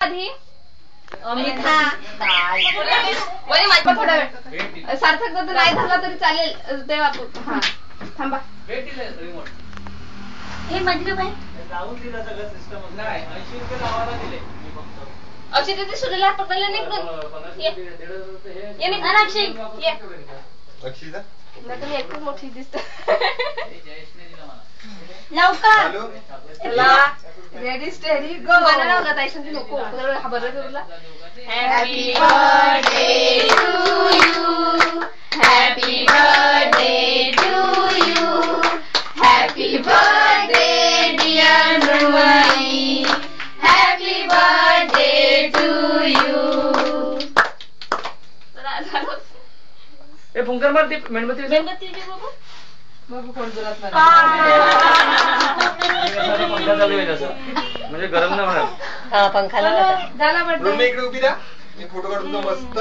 आधी अमिता वय माझा थोडा वेळ सार्थक जर नाही झाला तरी चालेल तेव्हा हा थांबा हे म्हटलं बाई लावून दिला सगळं सिस्टम नाही 80 रुपये लावायला दिले मी फक्त अक्षय तिथे सुरेला पकडले नाही इकडून ये निघा अक्षय ये अक्षिता नाही तुम्ही एकच मोठी दिसते लवकर रेडी स्टेडी गो बनाना होगा ताई संग नको खबर आहे तुला happy birthday to you happy birthday to you happy birthday dear Mrunali happy birthday to you ए फुंकर मार ते मेणबत्ती बाबू बाबू कोण जोरात पंखा चालू आहे तसं म्हणजे गरम नाही होणार पंखा झाला बर्थडे इकडे उभी द्या मी फोटो काढून मस्त